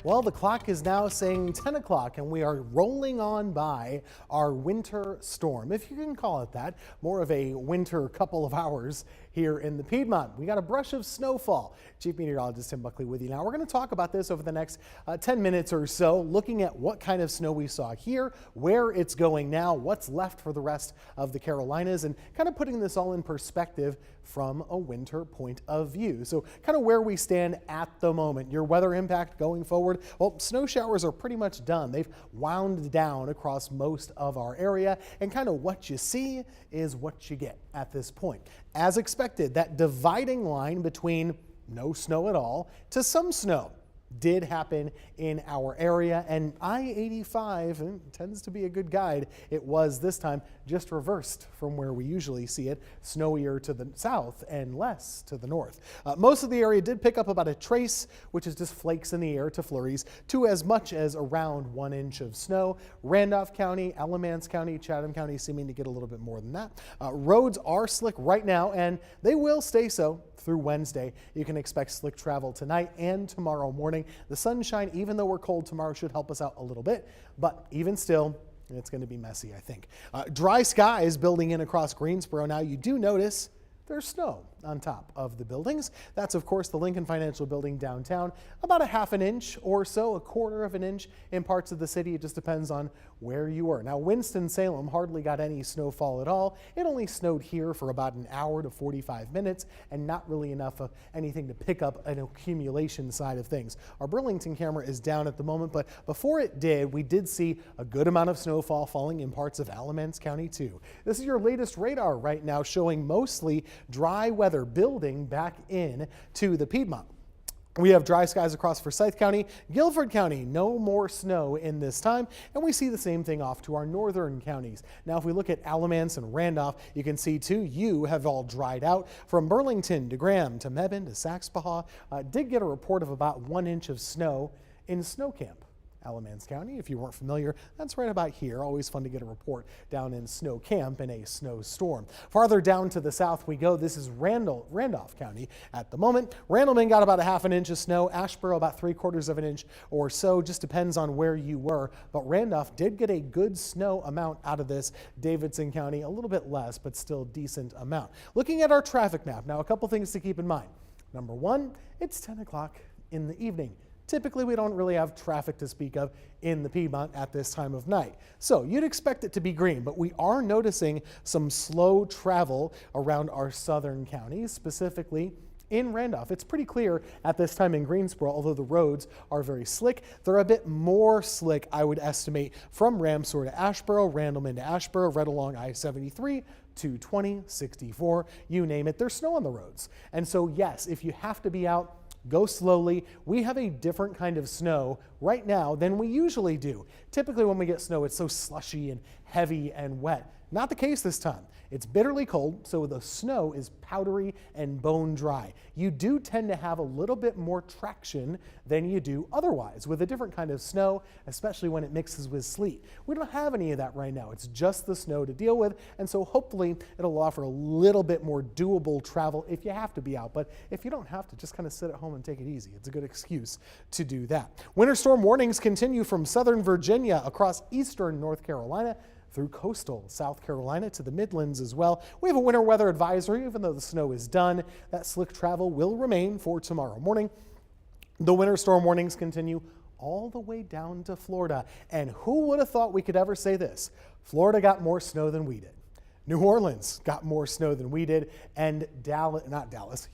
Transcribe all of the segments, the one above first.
Well, the clock is now saying 10 o'clock and we are rolling on by our winter storm, if you can call it that. More of a winter couple of hours here in the Piedmont. We got a brush of snowfall. Chief Meteorologist Tim Buckley with you now. We're going to talk about this over the next 10 minutes or so, looking at what kind of snow we saw here, where it's going now, what's left for the rest of the Carolinas, and kind of putting this all in perspective from a winter point of view. So kind of where we stand at the moment. Your weather impact going forward, well, snow showers are pretty much done. They've wound down across most of our area, and kind of what you see is what you get at this point. As expected, that dividing line between no snow at all to some snow did happen in our area, and I-85 tends to be a good guide. It was this time just reversed from where we usually see it, snowier to the south and less to the north. Most of the area did pick up about a trace, which is just flakes in the air to flurries, to as much as around 1 inch of snow. Randolph County, Alamance County, Chatham County seeming to get a little bit more than that. Roads are slick right now, and they will stay so through Wednesday. You can expect slick travel tonight and tomorrow morning. The sunshine, even though we're cold tomorrow, should help us out a little bit, but even still, it's going to be messy, I think. Dry skies building in across Greensboro. Now you do notice there's snow on top of the buildings. That's, of course, the Lincoln Financial Building downtown. About a ½ an inch or so, a quarter of an inch in parts of the city. It just depends on where you were. Now, Winston-Salem hardly got any snowfall at all. It only snowed here for about an hour to 45 minutes and not really enough of anything to pick up an accumulation side of things. Our Burlington camera is down at the moment, but before it did, we did see a good amount of snowfall falling in parts of Alamance County too. This is your latest radar right now, showing mostly dry weather building back in to the Piedmont. We have dry skies across Forsyth County, Guilford County, no more snow in this time, and we see the same thing off to our northern counties. Now, if we look at Alamance and Randolph, you can see too, you have all dried out from Burlington to Graham to Mebane to Saxbahaw. Did get a report of about 1 inch of snow in Snow Camp, Alamance County. If you weren't familiar, that's right about here. Always fun to get a report down in Snow Camp in a snowstorm. Farther down to the south we go. This is Randolph County at the moment. Randleman got about a ½ an inch of snow. Asheboro about 3/4 of an inch or so. Just depends on where you were. But Randolph did get a good snow amount out of this. Davidson County a little bit less, but still decent amount. Looking at our traffic map now, a couple things to keep in mind. Number one, it's 10 o'clock in the evening. Typically, we don't really have traffic to speak of in the Piedmont at this time of night. So you'd expect it to be green, but we are noticing some slow travel around our southern counties, specifically in Randolph. It's pretty clear at this time in Greensboro, although the roads are very slick. They're a bit more slick, I would estimate, from Ramseur to Asheboro, Randleman to Asheboro, right along I-73, 220, 64, you name it. There's snow on the roads. And so, yes, if you have to be out, go slowly. We have a different kind of snow right now than we usually do. Typically when we get snow, it's so slushy and heavy and wet. Not the case this time. It's bitterly cold, so the snow is powdery and bone dry. You do tend to have a little bit more traction than you do otherwise with a different kind of snow, especially when it mixes with sleet. We don't have any of that right now. It's just the snow to deal with, and so hopefully it'll offer a little bit more doable travel if you have to be out. But if you don't have to, just kind of sit at home and take it easy. It's a good excuse to do that. Winter storm warnings continue from southern Virginia across eastern North Carolina through coastal South Carolina to the Midlands as well. We have a winter weather advisory. Even though the snow is done, that slick travel will remain for tomorrow morning. The winter storm warnings continue all the way down to Florida. And who would have thought we could ever say this? Florida got more snow than we did. New Orleans got more snow than we did. And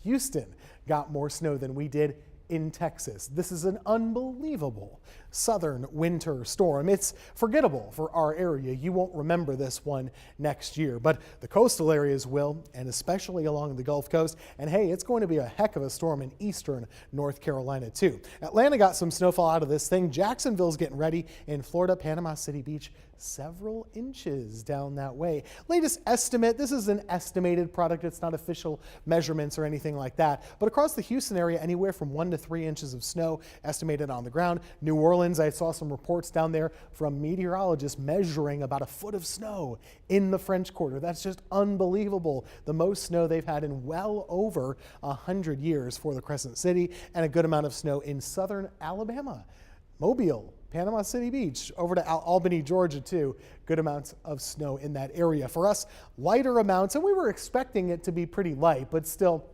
Houston got more snow than we did in Texas. This is an unbelievable southern winter storm. It's forgettable for our area. You won't remember this one next year, but the coastal areas will, and especially along the Gulf Coast. And hey, it's going to be a heck of a storm in eastern North Carolina too. Atlanta got some snowfall out of this thing. Jacksonville's getting ready. In Florida, Panama City Beach, several inches down that way. Latest estimate, this is an estimated product. It's not official measurements or anything like that. But across the Houston area, anywhere from 1 to 3 inches of snow estimated on the ground. New Orleans, I saw some reports down there from meteorologists measuring about a foot of snow in the French Quarter. That's just unbelievable. The most snow they've had in well over 100 years for the Crescent City, and a good amount of snow in southern Alabama. Mobile, Panama City Beach, over to Albany, Georgia too. Good amounts of snow in that area. For us, lighter amounts, and we were expecting it to be pretty light, but still,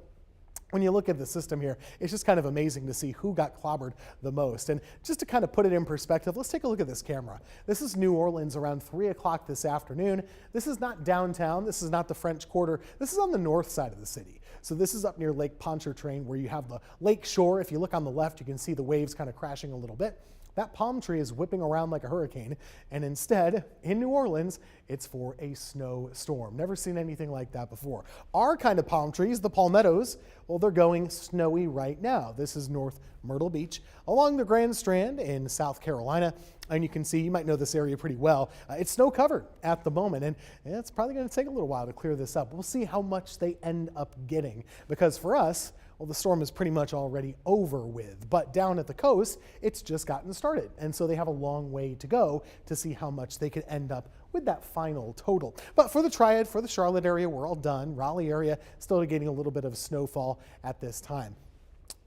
when you look at the system here, it's just kind of amazing to see who got clobbered the most. And just to kind of put it in perspective, let's take a look at this camera. This is New Orleans around 3 o'clock this afternoon. This is not downtown. This is not the French Quarter. This is on the north side of the city. So this is up near Lake Pontchartrain, where you have the lake shore. If you look on the left, you can see the waves kind of crashing a little bit. That palm tree is whipping around like a hurricane, and instead, in New Orleans, it's for a snowstorm. Never seen anything like that before. Our kind of palm trees, the palmettos, well, they're going snowy right now. This is North Myrtle Beach along the Grand Strand in South Carolina, and you can see, you might know this area pretty well. It's snow covered at the moment, and it's probably going to take a little while to clear this up. We'll see how much they end up getting, because for us, well, the storm is pretty much already over with, but down at the coast, it's just gotten started. And so they have a long way to go to see how much they could end up with that final total. But for the Triad, for the Charlotte area, we're all done. Raleigh area, still getting a little bit of snowfall at this time.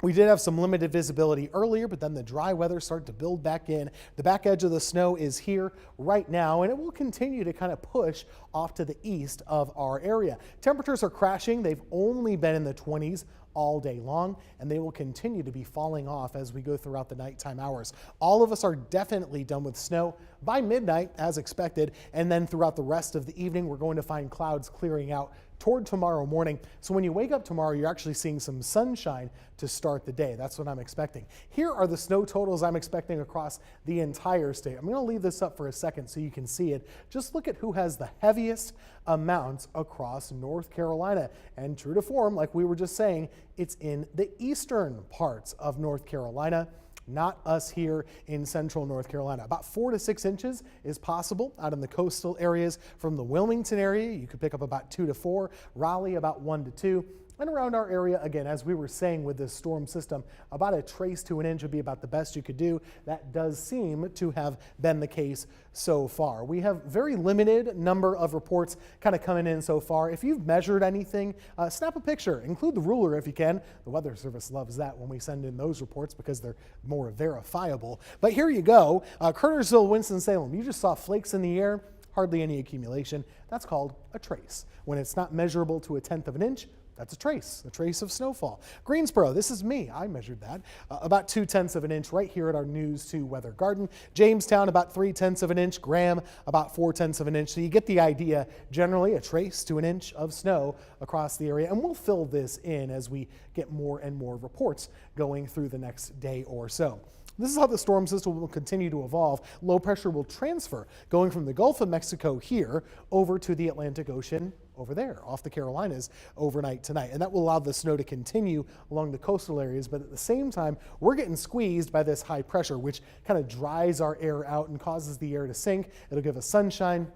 We did have some limited visibility earlier, but then the dry weather started to build back in. The back edge of the snow is here right now, and it will continue to kind of push off to the east of our area. Temperatures are crashing. They've only been in the 20s all day long, and they will continue to be falling off as we go throughout the nighttime hours. All of us are definitely done with snow by midnight, as expected, and then throughout the rest of the evening, we're going to find clouds clearing out toward tomorrow morning. So when you wake up tomorrow, you're actually seeing some sunshine to start the day. That's what I'm expecting. Here are the snow totals I'm expecting across the entire state. I'm going to leave this up for a second so you can see it. Just look at who has the heaviest amounts across North Carolina. And true to form, like we were just saying, it's in the eastern parts of North Carolina, not us here in central North Carolina. About 4 to 6 inches is possible out in the coastal areas. From the Wilmington area, you could pick up about 2 to 4, Raleigh about 1 to 2. And around our area, again, as we were saying with this storm system, about a trace to an inch would be about the best you could do. That does seem to have been the case so far. We have very limited number of reports kind of coming in so far. If you've measured anything, snap a picture, include the ruler if you can. The Weather Service loves that when we send in those reports because they're more verifiable. But here you go, Cartersville, Winston-Salem. You just saw flakes in the air, hardly any accumulation. That's called a trace. When it's not measurable to 1/10 of an inch, that's a trace of snowfall. Greensboro, this is me, I measured that. About 2/10 of an inch right here at our News 2 Weather Garden. Jamestown, about 3/10 of an inch. Graham, about 4/10 of an inch. So you get the idea, generally a trace to an inch of snow across the area. And we'll fill this in as we get more and more reports going through the next day or so. This is how the storm system will continue to evolve. Low pressure will transfer, going from the Gulf of Mexico here over to the Atlantic Ocean over there, off the Carolinas overnight tonight. And that will allow the snow to continue along the coastal areas, but at the same time, we're getting squeezed by this high pressure, which kind of dries our air out and causes the air to sink. It'll give us sunshine,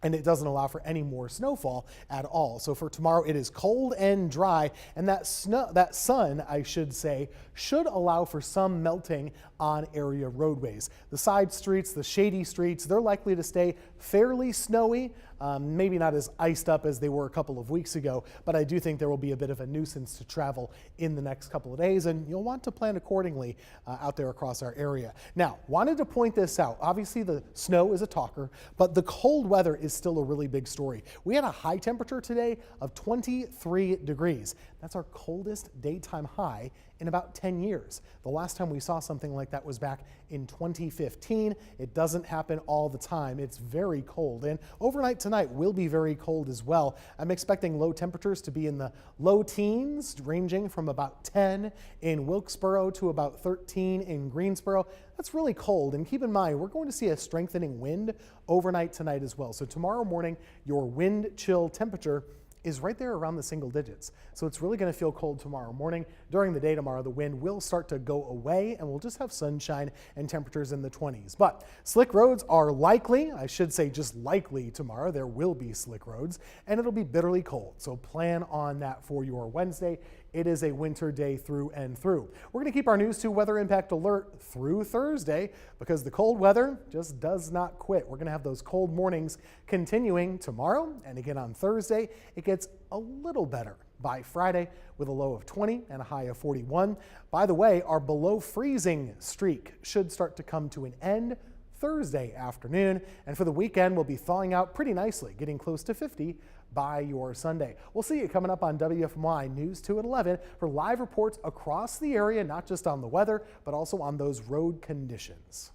and it doesn't allow for any more snowfall at all. So for tomorrow, it is cold and dry, and that sun, I should say, should allow for some melting on area roadways. The side streets, the shady streets, they're likely to stay fairly snowy, maybe not as iced up as they were a couple of weeks ago, but I do think there will be a bit of a nuisance to travel in the next couple of days, and you'll want to plan accordingly out there across our area. Now, wanted to point this out. Obviously, the snow is a talker, but the cold weather is still a really big story. We had a high temperature today of 23 degrees. That's our coldest daytime high in about 10 years. The last time we saw something like that was back in 2015. It doesn't happen all the time. It's very cold, and overnight tonight will be very cold as well. I'm expecting low temperatures to be in the low teens, ranging from about 10 in Wilkesboro to about 13 in Greensboro. That's really cold, and keep in mind, we're going to see a strengthening wind overnight tonight as well. So tomorrow morning, your wind chill temperature is right there around the single digits. So it's really going to feel cold tomorrow morning. During the day tomorrow, the wind will start to go away, and we'll just have sunshine and temperatures in the 20s. But slick roads are likely, I should say just likely tomorrow. There will be slick roads, and it'll be bitterly cold. So plan on that for your Wednesday it is a winter day through and through. We're going to keep our News 2 weather impact alert through Thursday because the cold weather just does not quit. We're going to have those cold mornings continuing tomorrow and again on Thursday. It gets a little better by Friday with a low of 20 and a high of 41. By the way, our below freezing streak should start to come to an end Thursday afternoon, and for the weekend we'll be thawing out pretty nicely, getting close to 50 by your Sunday. We'll see you coming up on WFMY News 2 at 11 for live reports across the area, not just on the weather, but also on those road conditions.